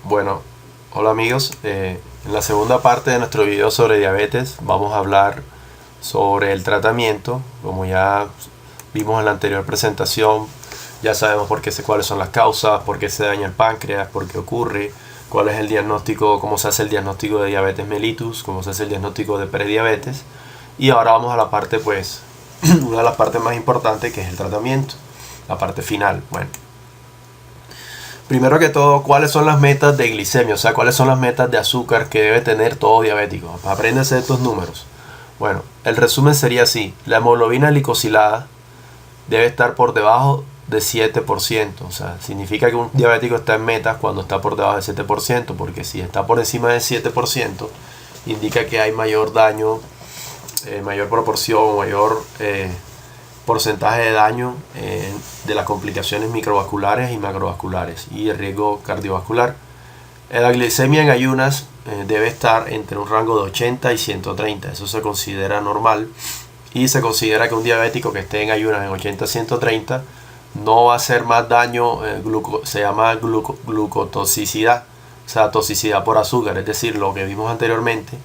Bueno, hola amigos, en la segunda parte de nuestro video sobre diabetes vamos a hablar sobre el tratamiento. Como ya vimos en la anterior presentación, ya sabemos cuáles son las causas, por qué se daña el páncreas, por qué ocurre, cuál es el diagnóstico, cómo se hace el diagnóstico de diabetes mellitus, cómo se hace el diagnóstico de prediabetes. Y ahora vamos a la parte, una de las partes más importantes, que es el tratamiento, la parte final. Bueno, primero que todo, ¿cuáles son las metas de glicemia? O sea, ¿cuáles son las metas de azúcar que debe tener todo diabético? Apréndase estos números. Bueno, el resumen sería así. La hemoglobina glicosilada debe estar por debajo de 7%. O sea, significa que un diabético está en metas cuando está por debajo del 7%, porque si está por encima del 7%, indica que hay mayor daño, mayor proporción, mayor porcentaje de daño de las complicaciones microvasculares y macrovasculares y el riesgo cardiovascular. La glicemia en ayunas debe estar entre un rango de 80 y 130. Eso se considera normal y se considera que un diabético que esté en ayunas en 80 a 130 no va a hacer más daño. Se llama glucotoxicidad, o sea, toxicidad por azúcar. Es decir, lo que vimos anteriormente,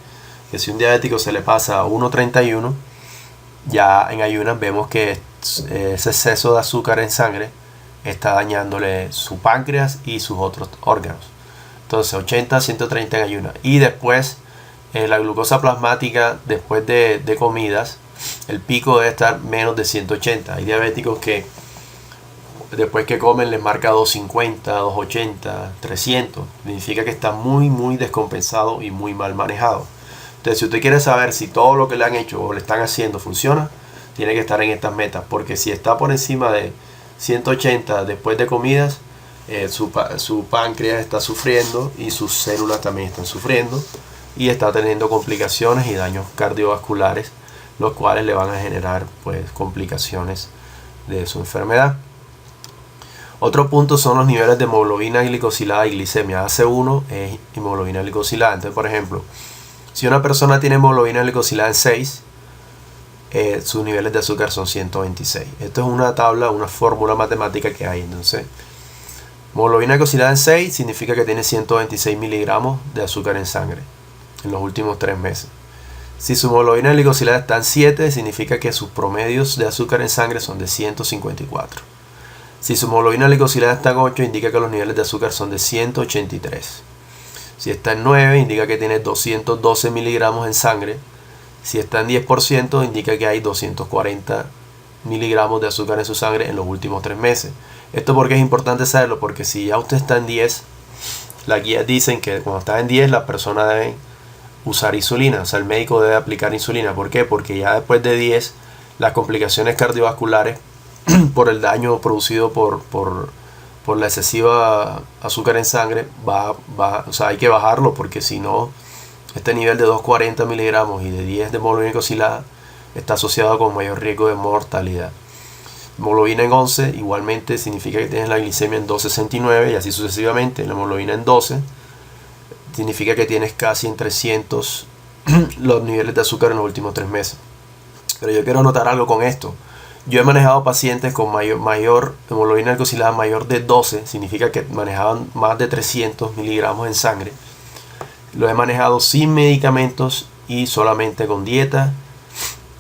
que si un diabético se le pasa a 1,31, ya en ayunas vemos que ese exceso de azúcar en sangre está dañándole su páncreas y sus otros órganos. Entonces 80 a 130 en ayunas. Y después la glucosa plasmática después de comidas, el pico debe estar menos de 180. Hay diabéticos que después que comen les marca 250, 280, 300. Significa que está muy descompensado y muy mal manejado. Entonces, si usted quiere saber si todo lo que le han hecho o le están haciendo funciona, tiene que estar en estas metas. Porque si está por encima de 180 después de comidas, su páncreas está sufriendo y sus células también están sufriendo y está teniendo complicaciones y daños cardiovasculares, los cuales le van a generar complicaciones de su enfermedad. Otro punto son los niveles de hemoglobina glicosilada y glicemia. AC1 es hemoglobina glicosilada. Entonces, por ejemplo, si una persona tiene hemoglobina glicosilada en 6, sus niveles de azúcar son 126. Esto es una tabla, una fórmula matemática que hay. Entonces, hemoglobina glicosilada en 6 significa que tiene 126 miligramos de azúcar en sangre en los últimos 3 meses. Si su hemoglobina glicosilada está en 7, significa que sus promedios de azúcar en sangre son de 154. Si su hemoglobina glicosilada está en 8, indica que los niveles de azúcar son de 183. Si está en 9, indica que tiene 212 miligramos en sangre. Si está en 10%, indica que hay 240 miligramos de azúcar en su sangre en los últimos 3 meses. Esto porque es importante saberlo, porque si ya usted está en 10, las guías dicen que cuando está en 10, la persona debe usar insulina. O sea, el médico debe aplicar insulina. ¿Por qué? Porque ya después de 10, las complicaciones cardiovasculares por el daño producido por la excesiva azúcar en sangre, o sea, hay que bajarlo, porque si no, este nivel de 240 miligramos y de 10 de hemoglobina glicosilada está asociado con mayor riesgo de mortalidad. Hemoglobina en 11 igualmente significa que tienes la glicemia en 269 y así sucesivamente. La hemoglobina en 12 significa que tienes casi en 300 los niveles de azúcar en los últimos 3 meses. Pero yo quiero notar algo con esto. Yo he manejado pacientes con mayor hemoglobina glicosilada mayor de 12, significa que manejaban más de 300 miligramos en sangre. Lo he manejado sin medicamentos y solamente con dieta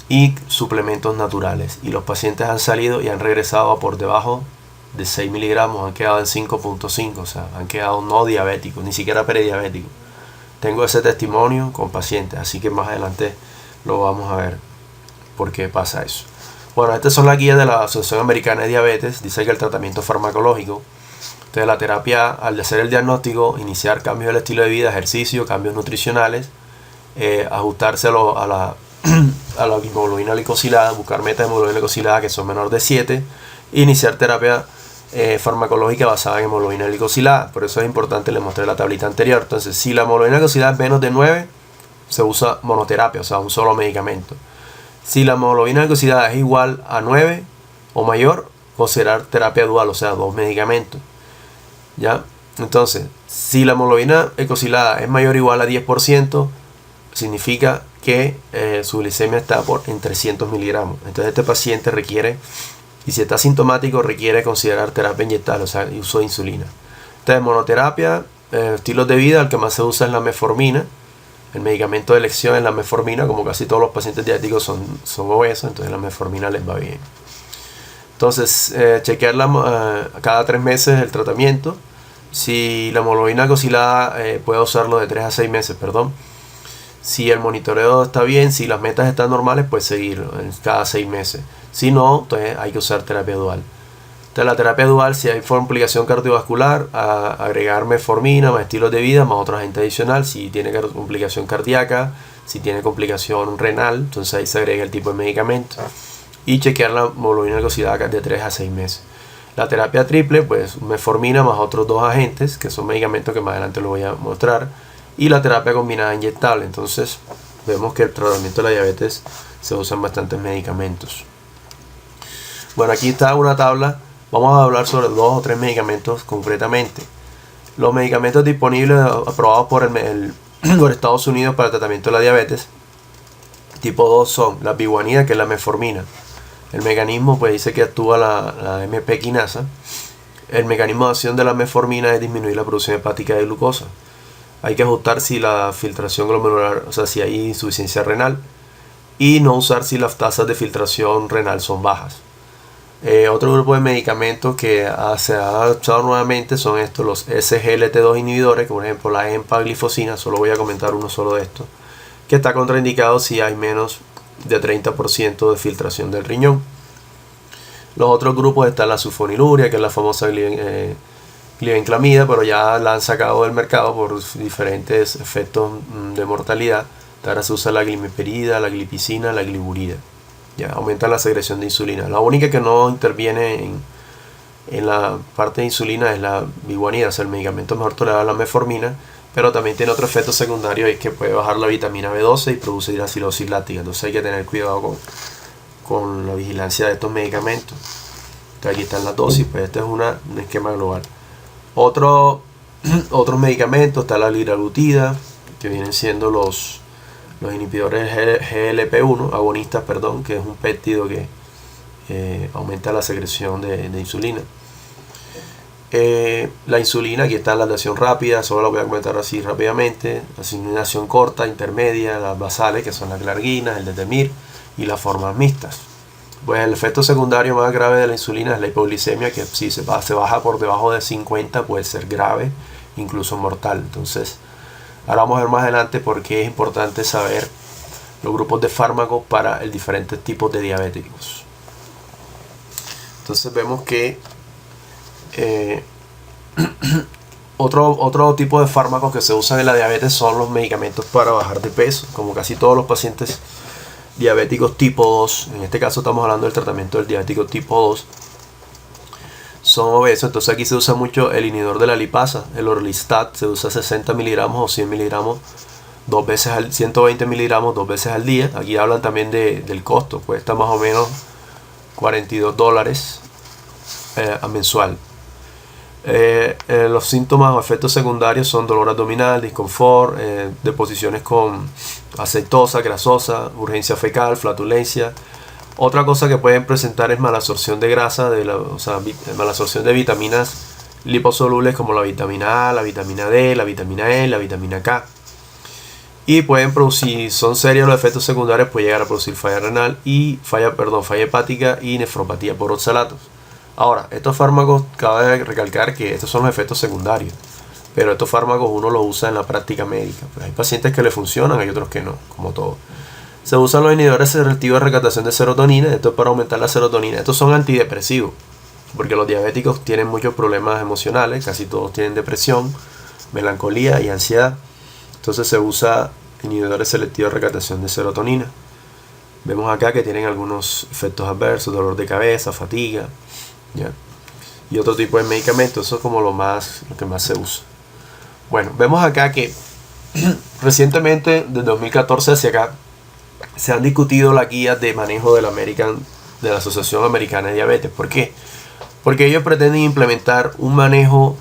y suplementos naturales. Y los pacientes han salido y han regresado a por debajo de 6 miligramos, han quedado en 5.5, o sea, han quedado no diabéticos, ni siquiera prediabéticos. Tengo ese testimonio con pacientes, así que más adelante lo vamos a ver por qué pasa eso. Bueno, estas son las guías de la Asociación Americana de Diabetes. Dice que el tratamiento farmacológico, entonces la terapia, al hacer el diagnóstico, iniciar cambios del estilo de vida, ejercicio, cambios nutricionales, ajustarse a la hemoglobina glicosilada, buscar metas de hemoglobina glicosilada que son menor de 7, e iniciar terapia farmacológica basada en hemoglobina glicosilada. Por eso es importante, les mostré la tablita anterior. Entonces, si la hemoglobina glicosilada es menos de 9, se usa monoterapia, o sea, un solo medicamento. Si la hemoglobina glicosilada es igual a 9 o mayor, considerar terapia dual, o sea, 2 medicamentos. ¿Ya? Entonces, si la hemoglobina glicosilada es mayor o igual a 10%, significa que su glicemia está en 300 miligramos. Entonces, este paciente requiere, y si está sintomático, requiere considerar terapia inyectable, o sea, uso de insulina. Entonces, monoterapia estilos de vida, el que más se usa es la metformina. El medicamento de elección es la metformina, como casi todos los pacientes diabéticos son obesos, entonces la metformina les va bien. Entonces, chequearla cada 3 meses el tratamiento. Si la hemoglobina glucosilada puede usarlo de 3 a 6 meses, perdón. Si el monitoreo está bien, si las metas están normales, pues seguir cada 6 meses. Si no, entonces hay que usar terapia dual. Entonces la terapia dual, si hay complicación cardiovascular, agregar metformina, más estilos de vida, más otro agente adicional. Si tiene complicación cardíaca, si tiene complicación renal, entonces ahí se agrega el tipo de medicamento. Y chequear la hemoglobina glucosilada de 3 a 6 meses. La terapia triple, pues metformina más otros 2 agentes, que son medicamentos que más adelante lo voy a mostrar. Y la terapia combinada inyectable. Entonces vemos que el tratamiento de la diabetes se usan bastantes medicamentos. Bueno, aquí está una tabla. Vamos a hablar sobre 2 o 3 medicamentos concretamente. Los medicamentos disponibles aprobados por Estados Unidos para el tratamiento de la diabetes tipo 2 son la biguanida, que es la metformina. El mecanismo pues dice que actúa la MP quinasa. El mecanismo de acción de la metformina es disminuir la producción hepática de glucosa. Hay que ajustar si la filtración glomerular, o sea, si hay insuficiencia renal, y no usar si las tasas de filtración renal son bajas. Otro grupo de medicamentos que se ha usado nuevamente son estos, los SGLT2 inhibidores, como por ejemplo la empaglifosina. Solo voy a comentar uno solo de estos, que está contraindicado si hay menos de 30% de filtración del riñón. Los otros grupos están la sulfonilurea, que es la famosa glibenclamida, pero ya la han sacado del mercado por diferentes efectos de mortalidad. Ahora se usa la glimiperida, la glipizina, la gliburida. Ya aumenta la secreción de insulina. La única que no interviene en la parte de insulina es la biguanida, o sea, el medicamento mejor tolerado es la metformina, pero también tiene otro efecto secundario, es que puede bajar la vitamina B12 y producir acidosis láctica. Entonces hay que tener cuidado con la vigilancia de estos medicamentos. Entonces aquí están las dosis, pues este es un esquema global. Otros medicamentos, está la liraglutida, que vienen siendo los inhibidores GLP-1, agonistas, perdón, que es un péptido que aumenta la secreción de insulina. La insulina, aquí está la de acción rápida, solo la voy a comentar así rápidamente. La asignación corta, intermedia, las basales, que son las glarginas, el detemir y las formas mixtas. Pues el efecto secundario más grave de la insulina es la hipoglicemia, que si se baja por debajo de 50 puede ser grave, incluso mortal. Entonces, ahora vamos a ver más adelante por qué es importante saber los grupos de fármacos para el diferentes tipos de diabéticos. Entonces vemos que otro tipo de fármacos que se usan en la diabetes son los medicamentos para bajar de peso. Como casi todos los pacientes diabéticos tipo 2, en este caso estamos hablando del tratamiento del diabético tipo 2, son obesos. Entonces aquí se usa mucho el inhibidor de la lipasa, el Orlistat. Se usa 60 miligramos o 100 miligramos 120 miligramos 2 veces al día. Aquí hablan también del costo, cuesta más o menos $42 mensual. Los síntomas o efectos secundarios son dolor abdominal, disconfort, deposiciones con aceitosa, grasosa, urgencia fecal, flatulencia. Otra cosa que pueden presentar es malabsorción de grasa, malabsorción de vitaminas liposolubles como la vitamina A, la vitamina D, la vitamina E, la vitamina K. Y pueden producir, son serios los efectos secundarios, puede llegar a producir falla renal y falla hepática y nefropatía por oxalatos. Ahora, estos fármacos, cabe recalcar que estos son los efectos secundarios, pero estos fármacos uno los usa en la práctica médica. Pues hay pacientes que le funcionan, hay otros que no, como todo. Se usan los inhibidores selectivos de recaptación de serotonina, esto es para aumentar la serotonina. Estos son antidepresivos, porque los diabéticos tienen muchos problemas emocionales, casi todos tienen depresión, melancolía y ansiedad. Entonces se usa inhibidores selectivos de recaptación de serotonina. Vemos acá que tienen algunos efectos adversos, dolor de cabeza, fatiga, ¿ya? Y otro tipo de medicamentos. Eso es como lo que más se usa. Bueno, vemos acá que recientemente, desde 2014 hacia acá, se han discutido las guías de manejo de la Asociación Americana de Diabetes. ¿Por qué? Porque ellos pretenden implementar un manejo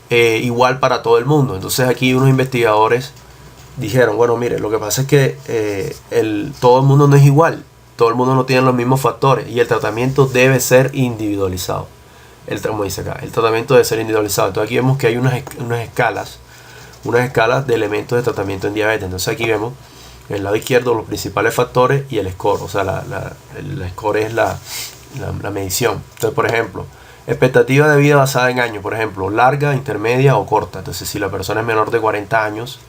igual para todo el mundo. Entonces aquí unos investigadores dijeron, bueno, mire, lo que pasa es que todo el mundo no es igual, todo el mundo no tiene los mismos factores y el tratamiento debe ser individualizado. Como dice acá, el tratamiento debe ser individualizado. Entonces aquí vemos que hay unas escalas unas escalas de elementos de tratamiento en diabetes. Entonces aquí vemos en el lado izquierdo los principales factores y el score, o sea, el score es la medición. Entonces, por ejemplo, expectativa de vida basada en años, por ejemplo, larga, intermedia o corta. Entonces, si la persona es menor de 40 años,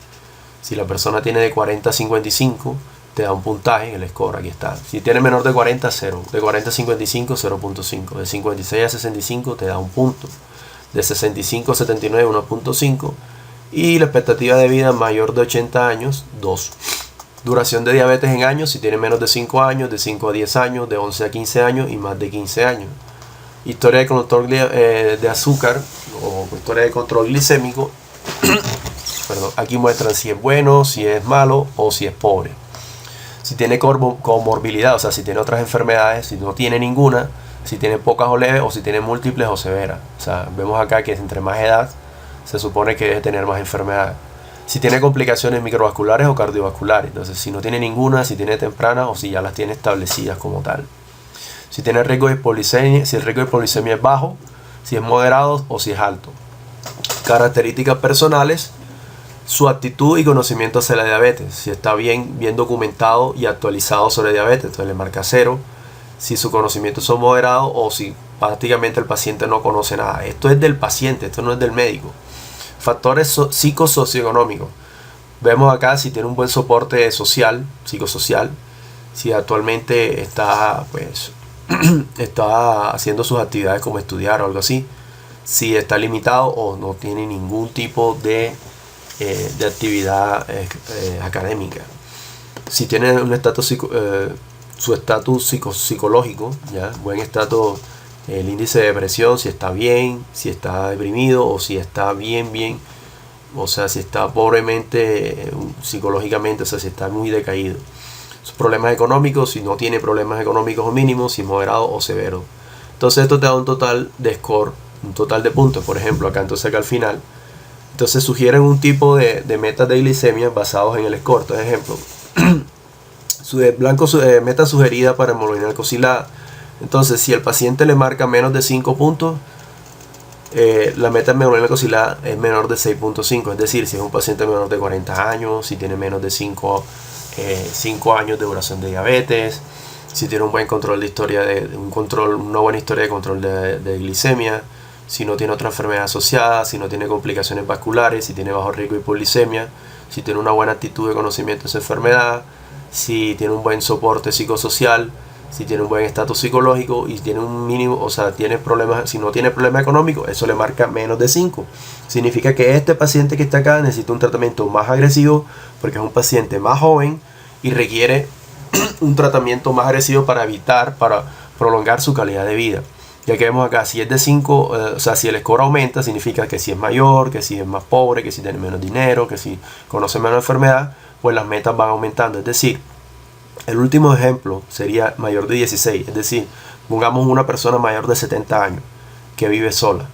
si la persona tiene de 40 a 55, te da un puntaje, el score, aquí está. Si tiene menor de 40, 0. De 40 a 55, 0.5. De 56 a 65 te da un punto. De 65 a 79, 1.5. Y la expectativa de vida mayor de 80 años, 2. Duración de diabetes en años, si tiene menos de 5 años, de 5 a 10 años, de 11 a 15 años y más de 15 años. Historia de control de azúcar o historia de control glicémico. Perdón, aquí muestran si es bueno, si es malo o si es pobre. Si tiene comorbilidad, o sea, si tiene otras enfermedades, si no tiene ninguna, si tiene pocas o leves o si tiene múltiples o severas. O sea, vemos acá que entre más edad se supone que debe tener más enfermedades. Si tiene complicaciones microvasculares o cardiovasculares. Entonces, si no tiene ninguna, si tiene temprana o si ya las tiene establecidas como tal. Si tiene riesgo de hipoglicemia, si el riesgo de hipoglicemia es bajo, si es moderado o si es alto. Características personales, su actitud y conocimiento hacia la diabetes. Si está bien documentado y actualizado sobre diabetes, entonces le marca 0. Si sus conocimientos son moderados o si prácticamente el paciente no conoce nada. Esto es del paciente, esto no es del médico. Factores psicosocioeconómicos. Vemos acá si tiene un buen soporte social, psicosocial, si actualmente está, pues, está haciendo sus actividades como estudiar o algo así, si está limitado o no tiene ningún tipo de actividad académica. Si tiene un estatus su estatus psicológico, ya, buen estatus, el índice de depresión, si está bien, si está deprimido o si está bien, o sea, si está pobremente psicológicamente, o sea, si está muy decaído. Sus problemas económicos, si no tiene problemas económicos o mínimos, si moderado o severo. Entonces esto te da un total de score, un total de puntos, por ejemplo, acá al final. Entonces sugieren un tipo de metas de glicemia basados en el score. Por ejemplo, meta sugerida para hemoglobina glicosílada. Entonces, si el paciente le marca menos de 5 puntos, la meta de hemoglobina glicosílada es menor de 6.5. Es decir, si es un paciente menor de 40 años, si tiene menos de 5 años de duración de diabetes, si tiene un buen control de historia una buena historia de control de glicemia, si no tiene otra enfermedad asociada, si no tiene complicaciones vasculares, si tiene bajo riesgo de hipoglicemia, si tiene una buena actitud de conocimiento de esa enfermedad, si tiene un buen soporte psicosocial, si tiene un buen estatus psicológico y tiene un mínimo, o sea, tiene problemas, si no tiene problemas económicos, eso le marca menos de 5. Significa que este paciente que está acá necesita un tratamiento más agresivo porque es un paciente más joven y requiere un tratamiento más agresivo para prolongar su calidad de vida. Ya que vemos acá, si es de 5, o sea, si el score aumenta, significa que si es mayor, que si es más pobre, que si tiene menos dinero, que si conoce menos enfermedad, pues las metas van aumentando. Es decir, el último ejemplo sería mayor de 16. Es decir, pongamos una persona mayor de 70 años que vive sola,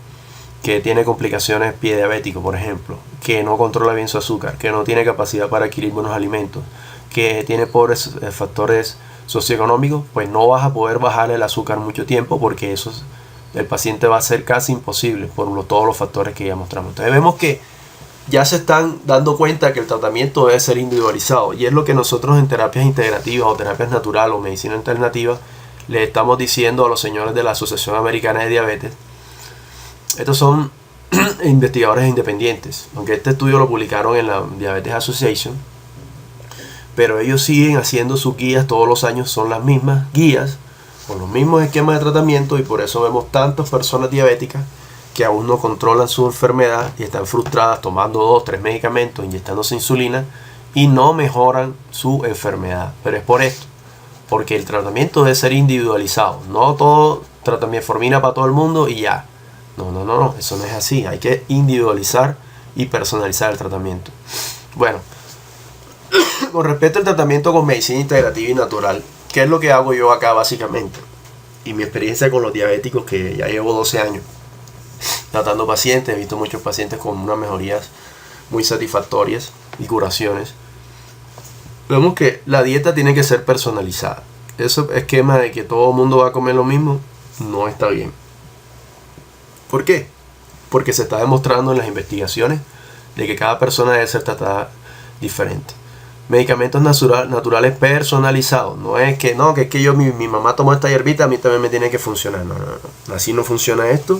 que tiene complicaciones pie diabético, por ejemplo, que no controla bien su azúcar, que no tiene capacidad para adquirir buenos alimentos, que tiene pobres factores socioeconómicos, pues no vas a poder bajar el azúcar mucho tiempo porque el paciente va a ser casi imposible por todos los factores que ya mostramos. Entonces vemos que ya se están dando cuenta que el tratamiento debe ser individualizado y es lo que nosotros en terapias integrativas o terapias naturales o medicina alternativa le estamos diciendo a los señores de la Asociación Americana de Diabetes. Estos son investigadores independientes, aunque este estudio lo publicaron en la Diabetes Association, pero ellos siguen haciendo sus guías todos los años, son las mismas guías con los mismos esquemas de tratamiento y por eso vemos tantas personas diabéticas que aún no controlan su enfermedad y están frustradas tomando 2 o 3 medicamentos, inyectándose insulina y no mejoran su enfermedad. Pero es por esto, porque el tratamiento debe ser individualizado, no todo metformina para todo el mundo y ya. No, eso no es así, hay que individualizar y personalizar el tratamiento. Bueno, con respecto al tratamiento con medicina integrativa y natural, ¿qué es lo que hago yo acá básicamente? Y mi experiencia con los diabéticos, que ya llevo 12 años tratando pacientes, he visto muchos pacientes con unas mejorías muy satisfactorias y curaciones. Vemos que la dieta tiene que ser personalizada. Ese esquema de que todo el mundo va a comer lo mismo no está bien. ¿Por qué? Porque se está demostrando en las investigaciones de que cada persona debe ser tratada diferente. Medicamentos naturales personalizados. No es que mi mamá tomó esta hierbita, a mí también me tiene que funcionar. No. Así no funciona esto.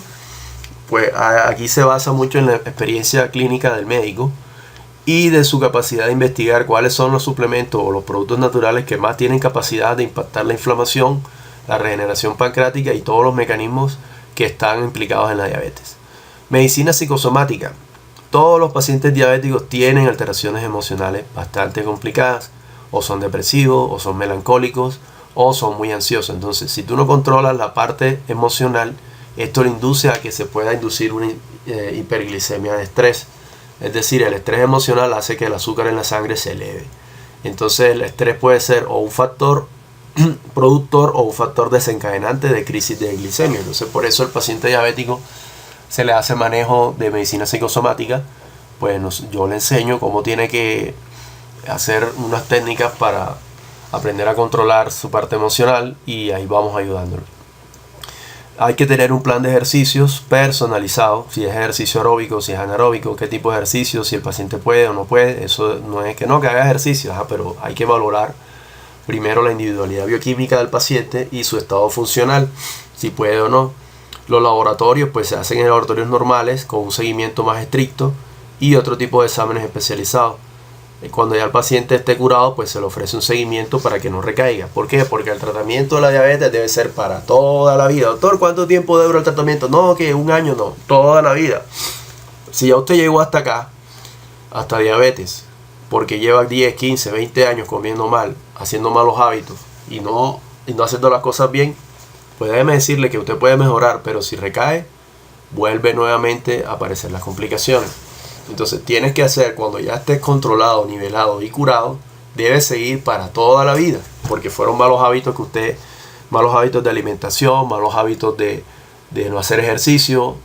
Pues aquí se basa mucho en la experiencia clínica del médico y de su capacidad de investigar cuáles son los suplementos o los productos naturales que más tienen capacidad de impactar la inflamación, la regeneración pancreática y todos los mecanismos que están implicados en la diabetes. Medicina psicosomática. Todos los pacientes diabéticos tienen alteraciones emocionales bastante complicadas, o son depresivos, o son melancólicos, o son muy ansiosos. Entonces, si tú no controlas la parte emocional, esto le induce a que se pueda inducir una hiperglicemia de estrés. Es decir, el estrés emocional hace que el azúcar en la sangre se eleve. Entonces, el estrés puede ser o un factor productor o un factor desencadenante de crisis de glicemia. Entonces, por eso el paciente diabético se le hace manejo de medicina psicosomática. Pues yo le enseño cómo tiene que hacer unas técnicas para aprender a controlar su parte emocional y ahí vamos ayudándolo. Hay que tener un plan de ejercicios personalizado, si es ejercicio aeróbico, si es anaeróbico, qué tipo de ejercicio, si el paciente puede o no puede. Eso no es que haga ejercicio, pero hay que valorar primero la individualidad bioquímica del paciente y su estado funcional, si puede o no. Los laboratorios pues se hacen en laboratorios normales con un seguimiento más estricto y otro tipo de exámenes especializados. Cuando ya el paciente esté curado pues se le ofrece un seguimiento para que no recaiga. ¿Por qué? Porque el tratamiento de la diabetes debe ser para toda la vida. Doctor, ¿cuánto tiempo dura el tratamiento? No, que un año no, toda la vida. Si ya usted llegó hasta acá, hasta diabetes, porque lleva 10, 15, 20 años comiendo mal, haciendo malos hábitos y no haciendo las cosas bien, pues déjeme decirle que usted puede mejorar, pero si recae, vuelve nuevamente a aparecer las complicaciones. Entonces tienes que hacer, cuando ya estés controlado, nivelado y curado, debes seguir para toda la vida, porque fueron malos hábitos malos hábitos de alimentación, malos hábitos de no hacer ejercicio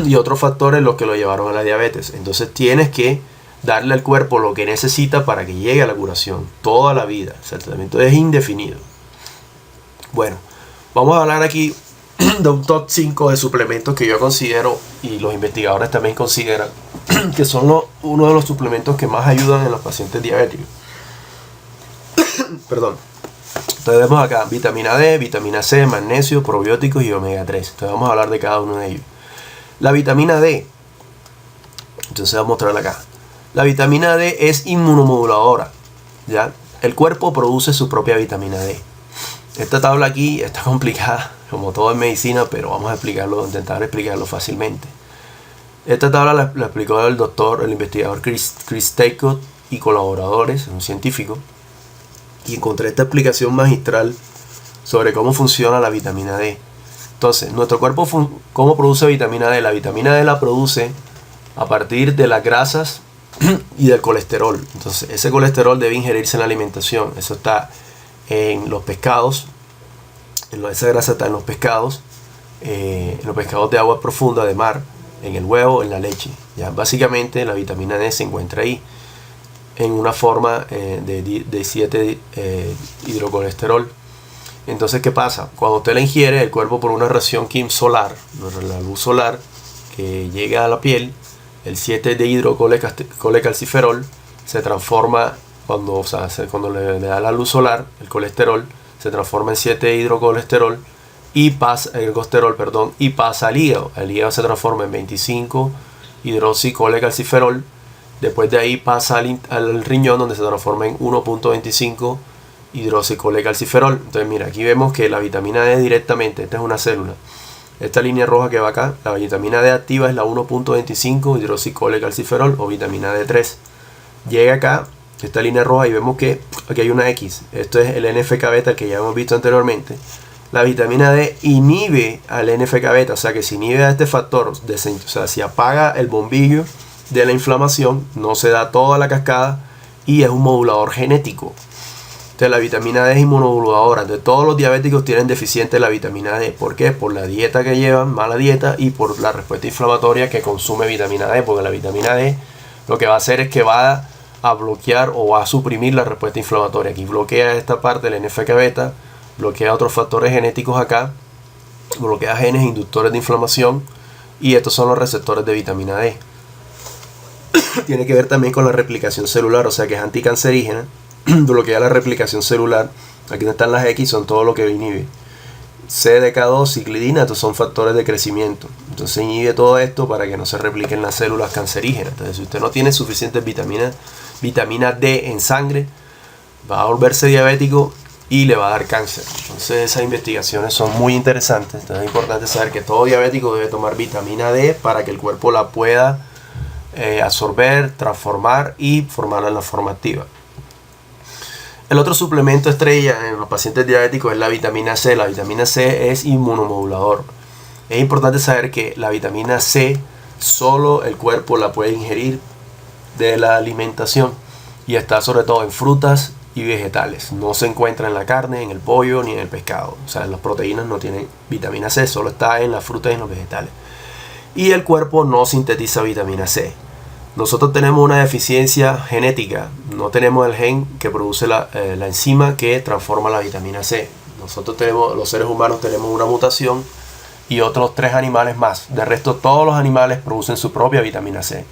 y otros factores los que lo llevaron a la diabetes. Entonces tienes que darle al cuerpo lo que necesita para que llegue a la curación toda la vida. O sea, el tratamiento es indefinido. Bueno, vamos a hablar aquí de un top 5 de suplementos que yo considero y los investigadores también consideran que son uno de los suplementos que más ayudan en los pacientes diabéticos. Perdón. Entonces vemos acá vitamina D, vitamina C, magnesio, probióticos y omega 3. Entonces vamos a hablar de cada uno de ellos. La vitamina D. Entonces voy a mostrarla acá. La vitamina D es inmunomoduladora, ¿ya? El cuerpo produce su propia vitamina D. Esta tabla aquí está complicada, como todo en medicina, pero vamos a intentar explicarlo fácilmente. Esta tabla la explicó el investigador Chris Taycott y colaboradores, un científico, y encontré esta explicación magistral sobre cómo funciona la vitamina D. Entonces, nuestro cuerpo, ¿cómo produce vitamina D? La vitamina D la produce a partir de las grasas y del colesterol. Entonces, ese colesterol debe ingerirse en la alimentación. Eso está en los pescados, esa grasa está en los pescados de agua profunda, de mar, en el huevo, en la leche. Ya básicamente la vitamina D se encuentra ahí en una forma de 7 hidrocolesterol. Entonces, ¿qué pasa? Cuando usted la ingiere, el cuerpo, por una reacción solar, la luz solar que llega a la piel, el 7 de hidrocolecalciferol se transforma cuando le da la luz solar, el colesterol se transforma en 7 hidrocolesterol y pasa al hígado. El hígado se transforma en 25 hidroxicolecalciferol. Después de ahí pasa al riñón, donde se transforma en 1.25 hidroxicolecalciferol. Entonces mira, aquí vemos que la vitamina D directamente, esta es una célula, esta línea roja que va acá, la vitamina D activa es la 1.25 hidroxicolecalciferol o vitamina D3. Llega acá, esta línea roja, y vemos que aquí hay una X. Esto es el NFK beta que ya hemos visto anteriormente. La vitamina D inhibe al NFK beta, o sea que se inhibe a este factor, o sea, si apaga el bombillo de la inflamación, no se da toda la cascada y es un modulador genético. Entonces la vitamina D es inmunomoduladora. Entonces todos los diabéticos tienen deficiente la vitamina D. ¿Por qué? Por la dieta que llevan, mala dieta, y por la respuesta inflamatoria que consume vitamina D, porque la vitamina D lo que va a hacer es que va a bloquear o va a suprimir la respuesta inflamatoria. Aquí bloquea esta parte del NFK beta, bloquea otros factores genéticos acá, bloquea genes inductores de inflamación, y estos son los receptores de vitamina D. tiene que ver también con la replicación celular, o sea que es anticancerígena, bloquea la replicación celular. Aquí donde están las X son todo lo que inhibe. CDK2, ciclidina, estos son factores de crecimiento. Entonces inhibe todo esto para que no se repliquen las células cancerígenas. Entonces si usted no tiene suficiente vitamina D en sangre, va a volverse diabético y le va a dar cáncer. Entonces esas investigaciones son muy interesantes. Entonces es importante saber que todo diabético debe tomar vitamina D para que el cuerpo la pueda absorber, transformar y formarla en la forma activa. El otro suplemento estrella en los pacientes diabéticos es la vitamina C. La vitamina C es inmunomodulador. Es importante saber que la vitamina C solo el cuerpo la puede ingerir de la alimentación y está sobre todo en frutas y vegetales. No se encuentra en la carne, en el pollo ni en el pescado. O sea, las proteínas no tienen vitamina C, solo está en las frutas y en los vegetales. Y el cuerpo no sintetiza vitamina C. Nosotros tenemos una deficiencia genética, no tenemos el gen que produce la enzima que transforma la vitamina C. Nosotros los seres humanos tenemos una mutación y otros 3 animales más. De resto, todos los animales producen su propia vitamina C.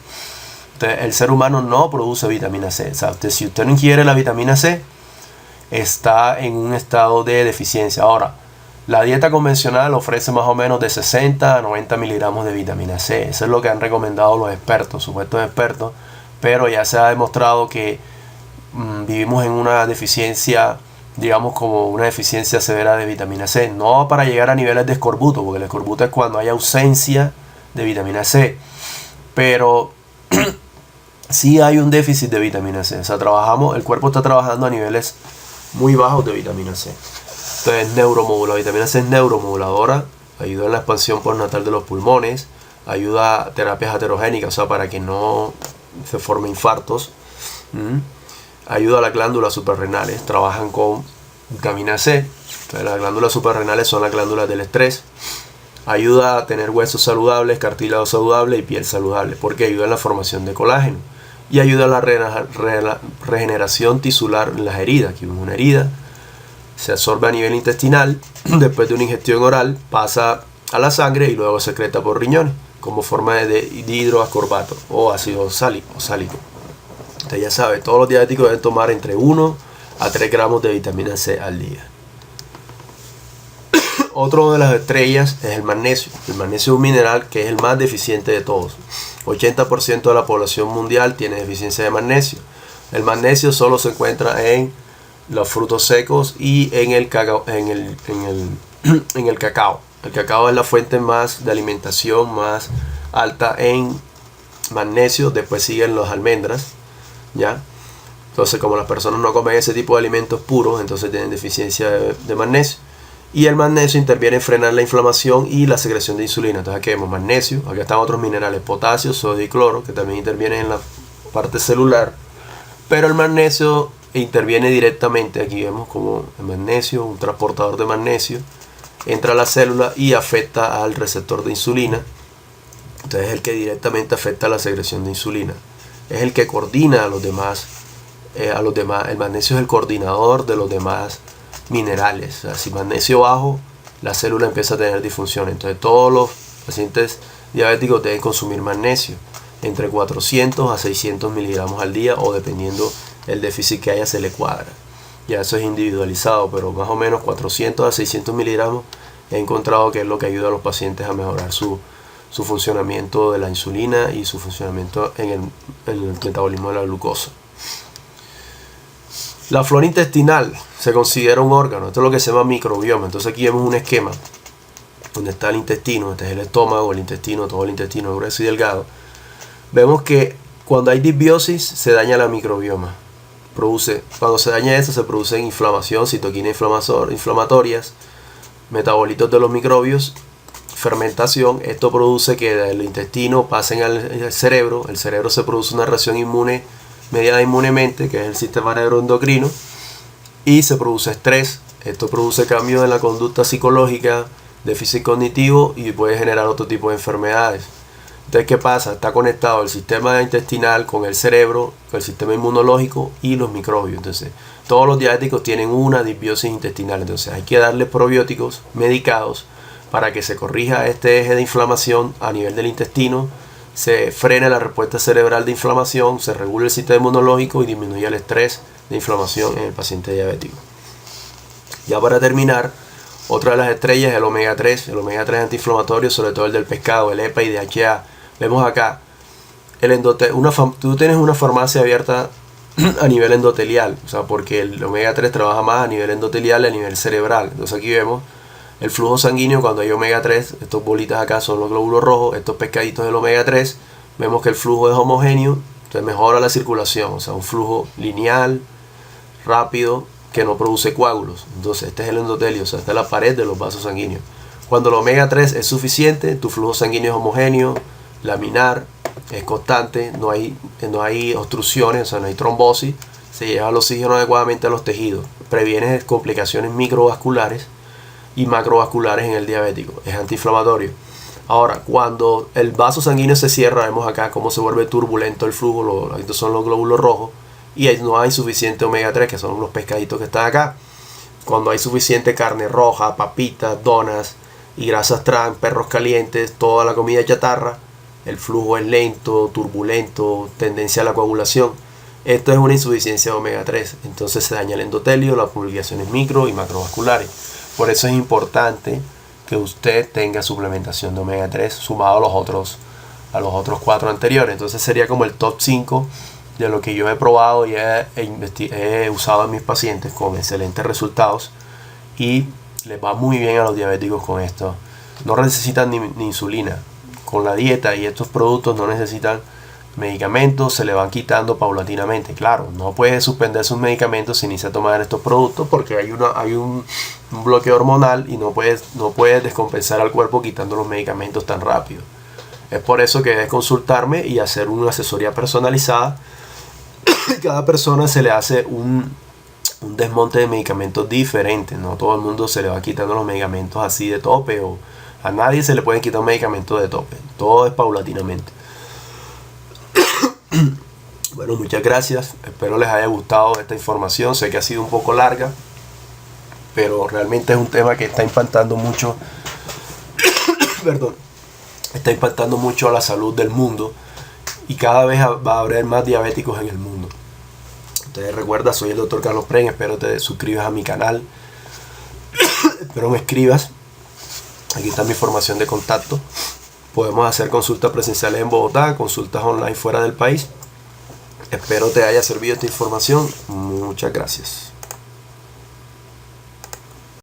Entonces, el ser humano no produce vitamina C. O sea, si usted no ingiere la vitamina C, está en un estado de deficiencia. Ahora, la dieta convencional ofrece más o menos de 60 a 90 miligramos de vitamina C. Eso es lo que han recomendado los expertos, supuestos expertos. Pero ya se ha demostrado que vivimos en una deficiencia, digamos como una deficiencia severa de vitamina C. No para llegar a niveles de escorbuto, porque el escorbuto es cuando hay ausencia de vitamina C. Pero sí hay un déficit de vitamina C. O sea, el cuerpo está trabajando a niveles muy bajos de vitamina C. Entonces, la vitamina C es neuromoduladora, ayuda en la expansión postnatal de los pulmones, ayuda a terapias aterogénicas, o sea, para que no se formen infartos, ayuda a las glándulas suprarrenales, trabajan con vitamina C. Entonces, las glándulas suprarrenales son las glándulas del estrés, ayuda a tener huesos saludables, cartílago saludable y piel saludable, porque ayuda en la formación de colágeno y ayuda a la regeneración tisular en las heridas. Aquí vemos una herida, se absorbe a nivel intestinal, después de una ingestión oral pasa a la sangre y luego se secreta por riñones como forma de hidroascorbato o ácido sálico. Usted ya sabe, todos los diabéticos deben tomar entre 1 a 3 gramos de vitamina C al día. Otro de las estrellas es el magnesio. El magnesio es un mineral que es el más deficiente de todos. 80% de la población mundial tiene deficiencia de magnesio. El magnesio solo se encuentra en los frutos secos y en el cacao. El cacao es la fuente más de alimentación más alta en magnesio. Después siguen las almendras, ¿ya? Entonces, como las personas no comen ese tipo de alimentos puros, entonces tienen deficiencia de magnesio. Y el magnesio interviene en frenar la inflamación y la secreción de insulina. Entonces aquí vemos magnesio, acá están otros minerales, potasio, sodio y cloro, que también intervienen en la parte celular. Pero el magnesio interviene directamente, aquí vemos como el magnesio, un transportador de magnesio, entra a la célula y afecta al receptor de insulina. Entonces es el que directamente afecta a la secreción de insulina. Es el que coordina a los demás. El magnesio es el coordinador de los demás minerales. O sea, si magnesio bajo, la célula empieza a tener disfunción. Entonces todos los pacientes diabéticos deben consumir magnesio entre 400 a 600 miligramos al día, o dependiendo el déficit que haya se le cuadra. Ya eso es individualizado, pero más o menos 400 a 600 miligramos he encontrado que es lo que ayuda a los pacientes a mejorar su funcionamiento de la insulina y su funcionamiento en el metabolismo de la glucosa. La flora intestinal se considera un órgano. Esto es lo que se llama microbioma. Entonces aquí vemos un esquema donde está el intestino, este es el estómago, el intestino, todo el intestino grueso y delgado. Vemos que cuando hay disbiosis se daña la microbioma. Cuando se daña eso se produce inflamación, citoquinas inflamatorias, metabolitos de los microbios, fermentación. Esto produce que del intestino pasen al cerebro. El cerebro se produce una reacción inmune mediada inmunemente, que es el sistema neuroendocrino, y se produce estrés. Esto produce cambios en la conducta psicológica, déficit cognitivo y puede generar otro tipo de enfermedades. Entonces, ¿qué pasa? Está conectado el sistema intestinal con el cerebro, con el sistema inmunológico y los microbios. Entonces, todos los diabéticos tienen una disbiosis intestinal. Entonces, hay que darle probióticos medicados para que se corrija este eje de inflamación a nivel del intestino, se frena la respuesta cerebral de inflamación, se regula el sistema inmunológico y disminuye el estrés de inflamación en el paciente diabético. Ya para terminar, otra de las estrellas es el omega 3. El omega 3 antiinflamatorio, sobre todo el del pescado, el EPA y DHA. Vemos acá, tú tienes una farmacia abierta a nivel endotelial, o sea, porque el omega 3 trabaja más a nivel endotelial y a nivel cerebral. Entonces aquí vemos el flujo sanguíneo cuando hay omega 3, estas bolitas acá son los glóbulos rojos, estos pescaditos del omega 3, vemos que el flujo es homogéneo, entonces mejora la circulación, o sea, un flujo lineal, rápido, que no produce coágulos. Entonces este es el endotelio, o sea, esta es la pared de los vasos sanguíneos. Cuando el omega 3 es suficiente, tu flujo sanguíneo es homogéneo, laminar, es constante, no hay obstrucciones, o sea, no hay trombosis, se lleva el oxígeno adecuadamente a los tejidos, previene complicaciones microvasculares y macrovasculares en el diabético, es antiinflamatorio. Ahora, cuando el vaso sanguíneo se cierra, vemos acá cómo se vuelve turbulento el flujo, estos son los glóbulos rojos, y no hay suficiente omega 3, que son los pescaditos que están acá. Cuando hay suficiente carne roja, papitas, donas y grasas trans, perros calientes, toda la comida chatarra, el flujo es lento, turbulento, tendencia a la coagulación. Esto es una insuficiencia de omega 3, entonces se daña el endotelio, las publicaciones micro y macrovasculares. Por eso es importante que usted tenga suplementación de omega 3 sumado a los otros 4 anteriores. Entonces sería como el top 5 de lo que yo he probado y he usado en mis pacientes con excelentes resultados, y les va muy bien a los diabéticos con esto. No necesitan ni insulina. Con la dieta y estos productos no necesitan medicamentos, se le van quitando paulatinamente. Claro, no puede suspender sus medicamentos si inicia a tomar estos productos, porque hay un bloqueo hormonal y no puedes descompensar al cuerpo quitando los medicamentos tan rápido. Es por eso que debes consultarme y hacer una asesoría personalizada. Cada persona se le hace un desmonte de medicamentos diferente. No todo el mundo se le va quitando los medicamentos así de tope, o a nadie se le pueden quitar un medicamento de tope. Todo es paulatinamente. Bueno, muchas gracias. Espero les haya gustado esta información. Sé que ha sido un poco larga, pero realmente es un tema que está impactando mucho. Perdón. Está impactando mucho a la salud del mundo, y cada vez va a haber más diabéticos en el mundo. Entonces recuerda, soy el Dr. Carlos Pren. Espero te suscribas a mi canal. Espero me escribas. Aquí está mi información de contacto. Podemos hacer consultas presenciales en Bogotá, consultas online fuera del país. Espero te haya servido esta información. Muchas gracias.